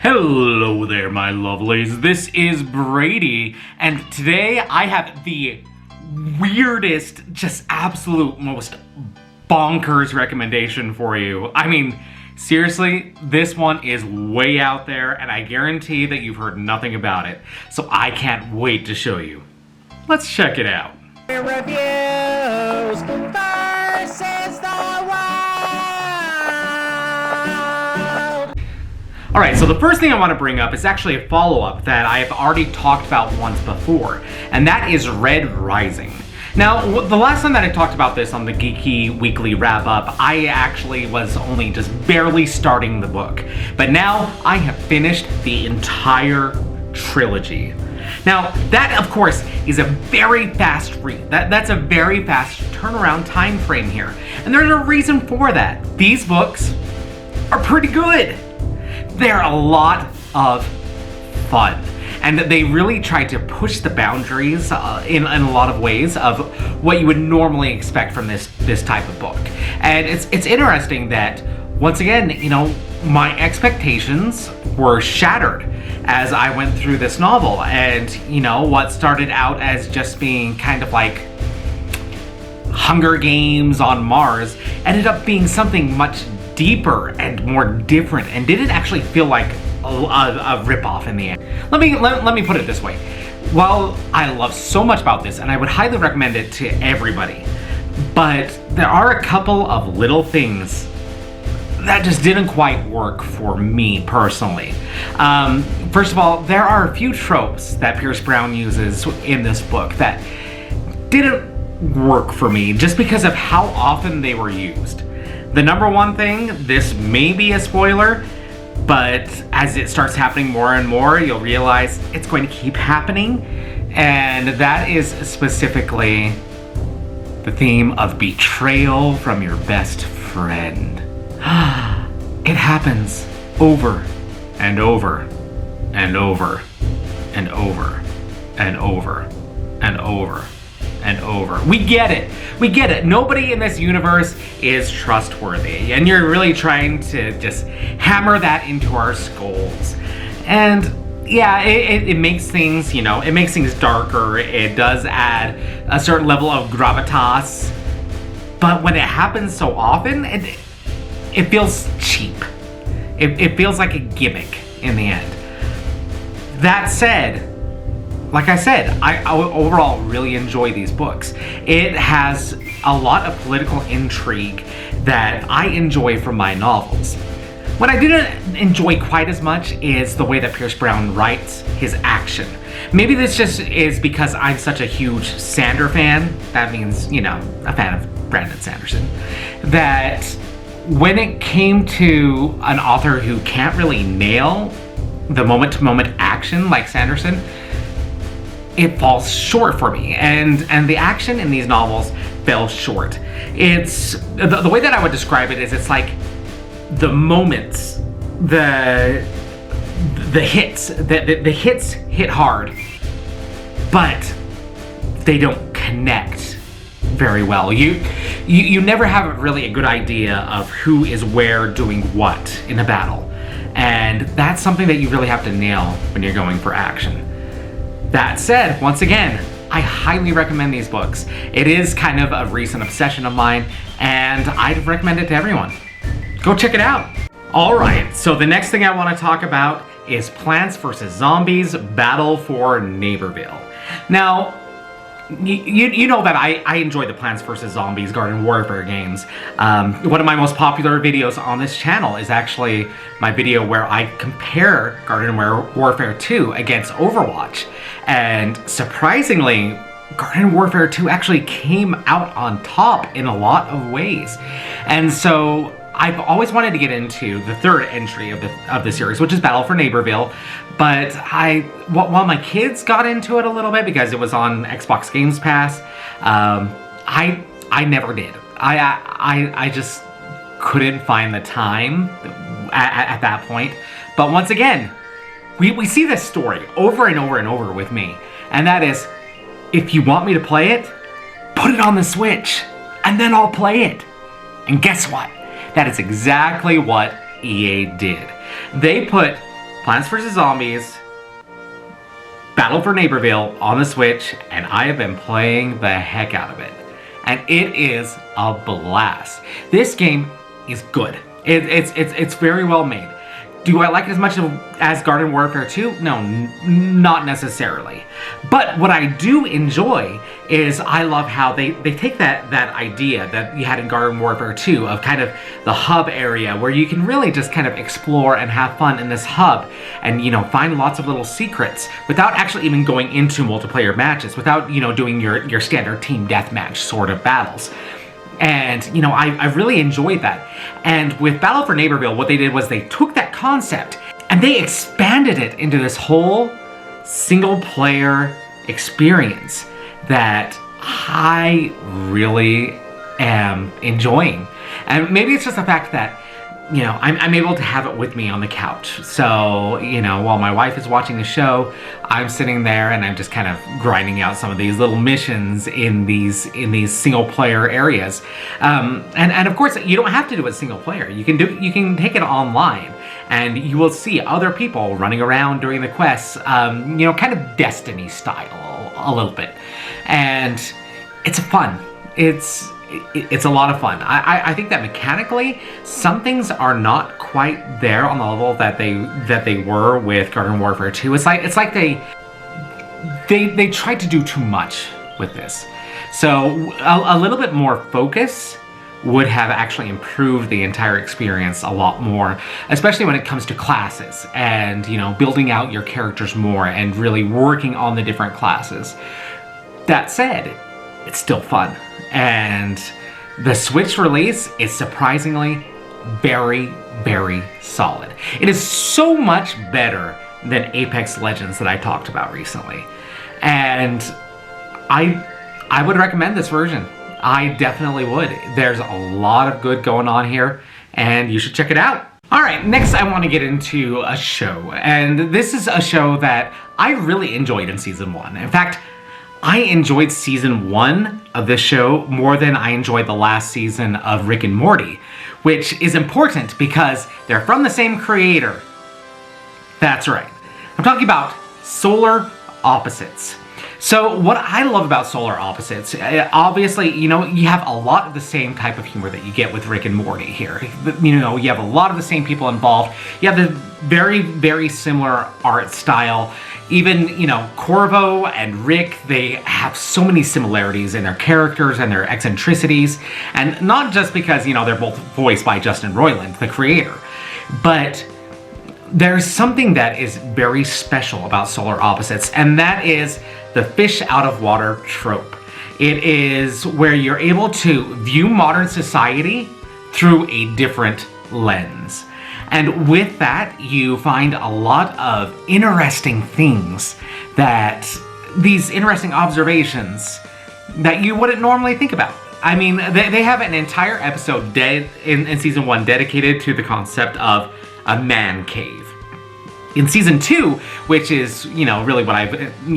Hello there, my lovelies. This is Brady, and today I have the weirdest, just absolute most bonkers recommendation for you. I mean, seriously, this one is way out there, and I guarantee that you've heard nothing about it, so I can't wait to show you. Let's check it out. Reviews versus the world. Alright, so the first thing I want to bring up is actually a follow-up that I have already talked about once before, and that is Red Rising. Now, the last time that I talked about this on the Geeky weekly wrap-up, I actually was only just barely starting the book. But now, I have finished the entire trilogy. Now, that, of course, is a very fast read. That's a very fast turnaround time frame here. And there's a reason for that. These books are pretty good. They're a lot of fun. And they really try to push the boundaries in a lot of ways of what you would normally expect from this type of book. And it's interesting that, once again, you know, my expectations were shattered as I went through this novel. And, you know, what started out as just being kind of like Hunger Games on Mars ended up being something much deeper and more different, and didn't actually feel like a ripoff in the end. Let me put it this way. While I love so much about this, and I would highly recommend it to everybody, but there are a couple of little things that just didn't quite work for me personally. First of all, there are a few tropes that Pierce Brown uses in this book that didn't work for me just because of how often they were used. The number one thing, this may be a spoiler, but as it starts happening more and more, you'll realize it's going to keep happening, and that is specifically the theme of betrayal from your best friend. It happens over and over and over and over and over and over and over. We get it. We get it. Nobody in this universe is trustworthy, and you're really trying to just hammer that into our skulls. And yeah, it makes things, you know, it makes things darker. It does add a certain level of gravitas, but when it happens so often, it feels cheap. It feels like a gimmick in the end. That said, like I said, I overall really enjoy these books. It has a lot of political intrigue that I enjoy from my novels. What I didn't enjoy quite as much is the way that Pierce Brown writes his action. Maybe this just is because I'm such a huge Sander fan. That means, you know, a fan of Brandon Sanderson. That when it came to an author who can't really nail the moment-to-moment action like Sanderson, it falls short for me, and the action in these novels fell short. It's the way that I would describe it is it's like the moments, the hits, the hits hit hard, but they don't connect very well. You never have really a good idea of who is where doing what in a battle, and that's something that you really have to nail when you're going for action. That said, once again, I highly recommend these books. It is kind of a recent obsession of mine, and I'd recommend it to everyone. Go check it out. Alright, so the next thing I want to talk about is Plants vs. Zombies Battle for Neighborville. Now, you know that I enjoy the Plants vs. Zombies Garden Warfare games. One of my most popular videos on this channel is actually my video where I compare Garden Warfare 2 against Overwatch. And surprisingly, Garden Warfare 2 actually came out on top in a lot of ways. And so I've always wanted to get into the third entry of the series, which is Battle for Neighborville, but while my kids got into it a little bit because it was on Xbox Games Pass, I never did. I just couldn't find the time at that point. But once again, we see this story over and over and over with me, and that is, if you want me to play it, put it on the Switch, and then I'll play it. And guess what? That is exactly what EA did. They put Plants vs. Zombies, Battle for Neighborville on the Switch, and I have been playing the heck out of it. And it is a blast. This game is good. It's very well made. Do I like it as much as Garden Warfare 2? No, not necessarily. But what I do enjoy is I love how they take that idea that you had in Garden Warfare 2 of kind of the hub area where you can really just kind of explore and have fun in this hub and, you know, find lots of little secrets without actually even going into multiplayer matches, without, you know, doing your standard team deathmatch sort of battles. And, you know, I really enjoyed that. And with Battle for Neighborville, what they did was they took that concept and they expanded it into this whole single-player experience that I really am enjoying. And maybe it's just the fact that, you know, I'm able to have it with me on the couch. So, you know, while my wife is watching a show, I'm sitting there and I'm just kind of grinding out some of these little missions in these single player areas. And of course, you don't have to do it single player. You can take it online, and you will see other people running around doing the quests. You know, kind of Destiny style a little bit, and it's fun. It's a lot of fun. I think that mechanically, some things are not quite there on the level that they were with Garden Warfare 2. It's like they tried to do too much with this. So a little bit more focus would have actually improved the entire experience a lot more, especially when it comes to classes and, you know, building out your characters more and really working on the different classes. That said, it's still fun. And the Switch release is surprisingly very, very solid. It is so much better than Apex Legends that I talked about recently. And I would recommend this version. I definitely would. There's a lot of good going on here, and you should check it out. All right, next I want to get into a show. And this is a show that I really enjoyed in Season 1. In fact, I enjoyed Season 1 of this show more than I enjoyed the last season of Rick and Morty, which is important because they're from the same creator. That's right. I'm talking about Solar Opposites. So what I love about Solar Opposites, obviously, you know, you have a lot of the same type of humor that you get with Rick and Morty here. You know, you have a lot of the same people involved. You have the very, very similar art style. Even, you know, Corvo and Rick, they have so many similarities in their characters and their eccentricities. And not just because, you know, they're both voiced by Justin Roiland, the creator, but there's something that is very special about Solar Opposites, and that is the fish out of water trope. It is where you're able to view modern society through a different lens. And with that, you find a lot of interesting things these interesting observations that you wouldn't normally think about. I mean, they have an entire episode in Season 1 dedicated to the concept of a man cave. In Season 2, which is, you know, really what I've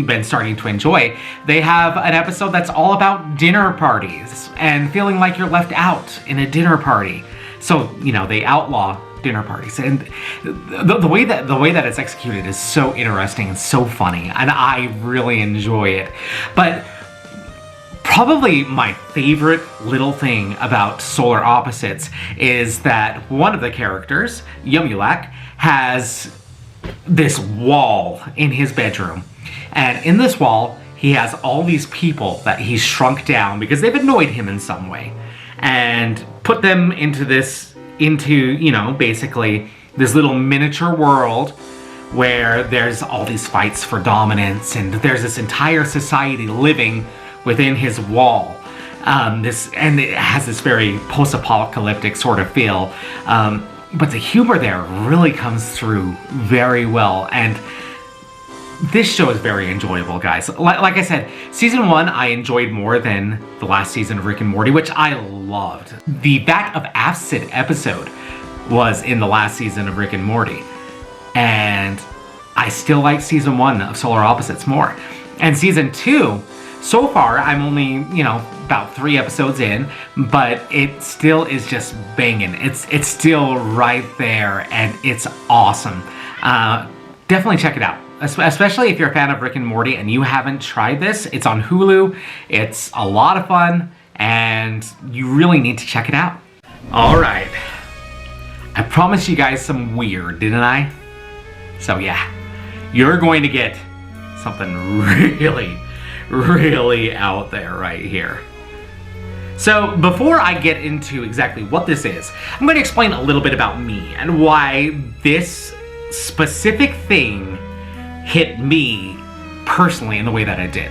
been starting to enjoy, they have an episode that's all about dinner parties and feeling like you're left out in a dinner party. So, you know, they outlaw dinner parties, and the way that it's executed is so interesting and so funny, and I really enjoy it. But probably my favorite little thing about Solar Opposites is that one of the characters, Yumulak, has this wall in his bedroom, and in this wall he has all these people that he's shrunk down because they've annoyed him in some way, and put them into you know, basically this little miniature world where there's all these fights for dominance, and there's this entire society living within his wall. And it has this very post-apocalyptic sort of feel. But the humor there really comes through very well, and this show is very enjoyable, guys. Like I said, Season 1 I enjoyed more than the last season of Rick and Morty, which I loved. The Vat of Acid episode was in the last season of Rick and Morty, and I still like Season 1 of Solar Opposites more. And Season 2, so far, I'm only, you know, about 3 episodes in, but it still is just banging. It's still right there, and it's awesome. definitely check it out. Especially if you're a fan of Rick and Morty and you haven't tried this. It's on Hulu. It's a lot of fun, and you really need to check it out. All right. I promised you guys some weird, didn't I? So yeah, you're going to get something really, really out there right here. So before I get into exactly what this is, I'm going to explain a little bit about me and why this specific thing hit me personally in the way that it did.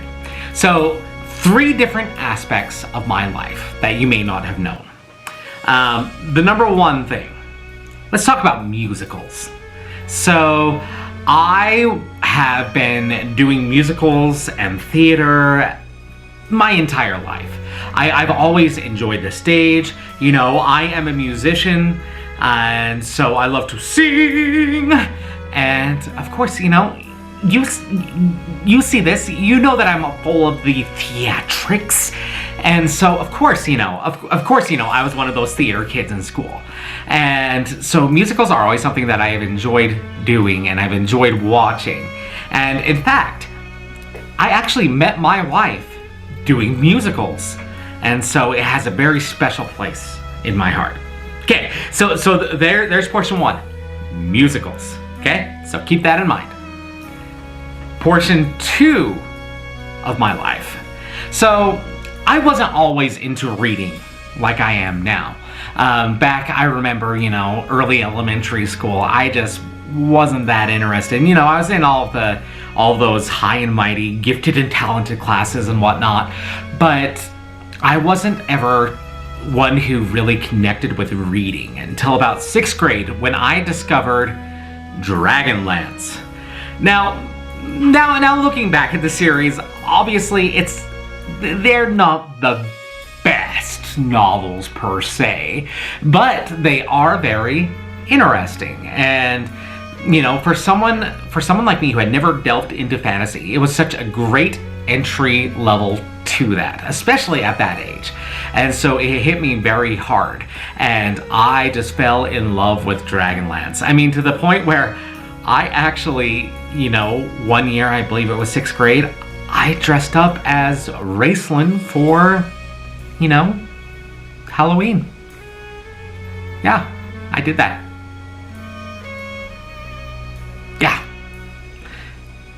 So 3 different aspects of my life that you may not have known. The number 1 thing, let's talk about musicals. So I have been doing musicals and theater my entire life. I've always enjoyed the stage. You know, I am a musician, and so I love to sing. And of course, you know, you see this, you know that I'm full of the theatrics. And so of course, you know, I was one of those theater kids in school. And so musicals are always something that I have enjoyed doing and I've enjoyed watching. And in fact, I actually met my wife doing musicals. And so it has a very special place in my heart. Okay, so there's portion 1, musicals. Okay, so keep that in mind. Portion 2 of my life. So I wasn't always into reading like I am now. Back, I remember, you know, early elementary school, I just wasn't that interested. You know, I was in all those high and mighty, gifted and talented classes and whatnot, but I wasn't ever one who really connected with reading until about 6th grade when I discovered DragonLance. Now looking back at the series, obviously they're not the best novels per se, but they are very interesting. And you know, for someone like me who had never delved into fantasy, it was such a great entry level to that, especially at that age. And so it hit me very hard, and I just fell in love with DragonLance. I mean, to the point where I actually, you know, one year, I believe it was 6th grade, I dressed up as Raceland for, you know, Halloween. Yeah, I did that. Yeah.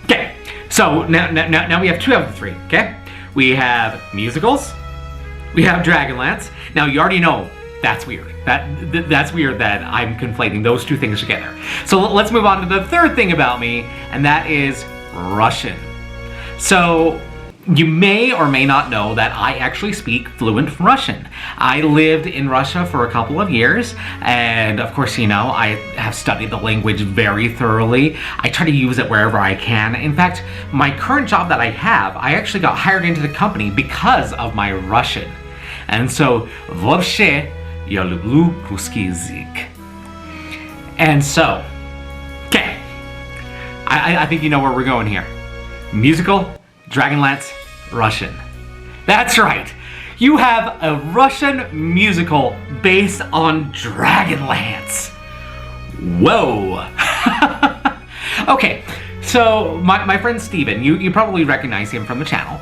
Okay, so now we have 2 out of the 3, okay? We have musicals, we have DragonLance. Now you already know that's weird. That's weird that I'm conflating those 2 things together. So let's move on to the 3rd thing about me, and that is Russian. So you may or may not know that I actually speak fluent Russian. I lived in Russia for a couple of years, and of course, you know, I have studied the language very thoroughly. I try to use it wherever I can. In fact, my current job that I have, I actually got hired into the company because of my Russian. And so, вообще, я люблю русский язык. And so, okay, I think you know where we're going here. Musical, DragonLance, Russian. That's right. You have a Russian musical based on DragonLance. Whoa. Okay, so my friend Steven, you probably recognize him from the channel,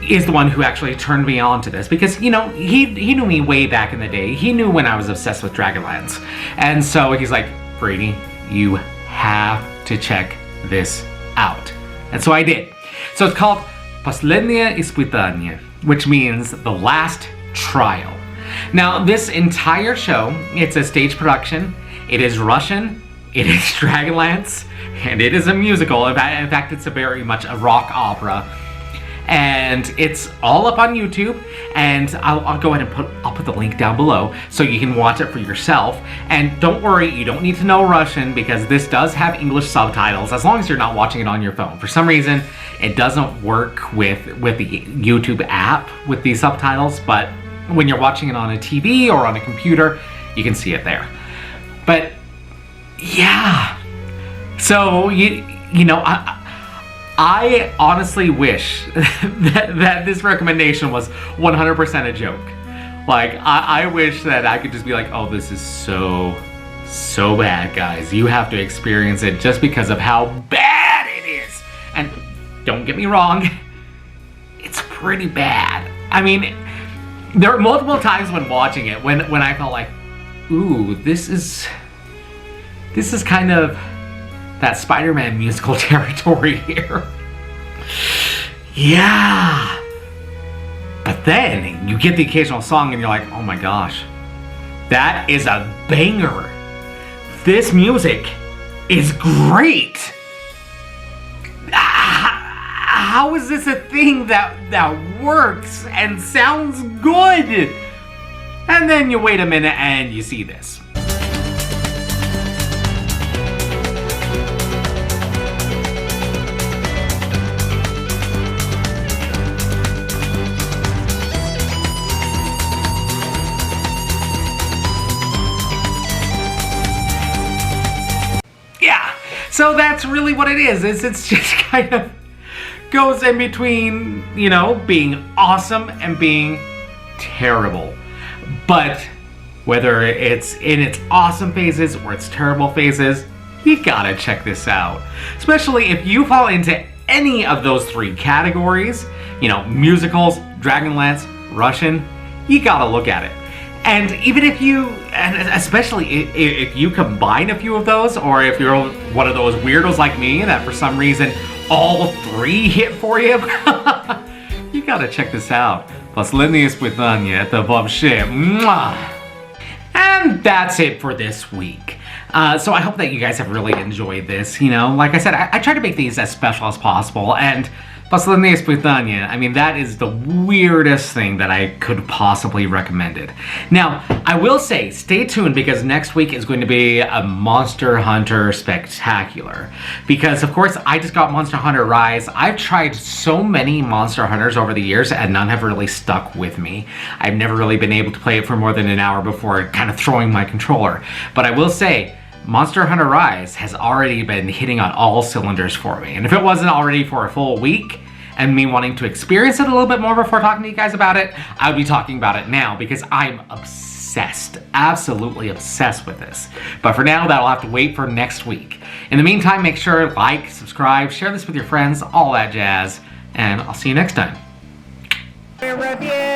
is the one who actually turned me on to this because, you know, he knew me way back in the day. He knew when I was obsessed with DragonLance. And so he's like, Brady, you have to check this out. And so I did. So it's called Последнее Испытание, which means the last trial. Now, this entire show, it's a stage production. It is Russian, it is DragonLance, and it is a musical. In fact, it's very much a rock opera. And it's all up on YouTube, and I'll go ahead and I'll put the link down below so you can watch it for yourself. And don't worry, you don't need to know Russian because this does have English subtitles as long as you're not watching it on your phone. For some reason, it doesn't work with the YouTube app with these subtitles, but when you're watching it on a TV or on a computer, you can see it there. But yeah, so you know, I honestly wish that this recommendation was 100% a joke. Like, I wish that I could just be like, oh, this is so so bad, guys. You have to experience it just because of how bad it is. And don't get me wrong, it's pretty bad. I mean, there are multiple times when watching it when I felt like, ooh, this is kind of that Spider-Man musical territory here. Yeah. But then you get the occasional song and you're like, oh my gosh, that is a banger. This music is great. How is this a thing that works and sounds good? And then you wait a minute and you see this. Yeah, so that's really what it is. It's just kind of goes in between, you know, being awesome and being terrible. But whether it's in its awesome phases or its terrible phases, you gotta check this out. Especially if you fall into any of those three categories, you know, musicals, DragonLance, Russian, you gotta look at it. And even if you, and especially if you combine a few of those, or if you're one of those weirdos like me that for some reason all three hit for you, you gotta check this out. Последнее Испытание, это вообще. And that's it for this week. So I hope that you guys have really enjoyed this. You know, like I said, I try to make these as special as possible, and Последнее Испытание, I mean, that is the weirdest thing that I could possibly recommend it. Now, I will say, stay tuned, because next week is going to be a Monster Hunter Spectacular. Because, of course, I just got Monster Hunter Rise. I've tried so many Monster Hunters over the years, and none have really stuck with me. I've never really been able to play it for more than an hour before kind of throwing my controller. But I will say, Monster Hunter Rise has already been hitting on all cylinders for me. And if it wasn't already for a full week, and me wanting to experience it a little bit more before talking to you guys about it, I would be talking about it now, because I'm obsessed, absolutely obsessed with this. But for now, that'll have to wait for next week. In the meantime, make sure to like, subscribe, share this with your friends, all that jazz, and I'll see you next time. Review.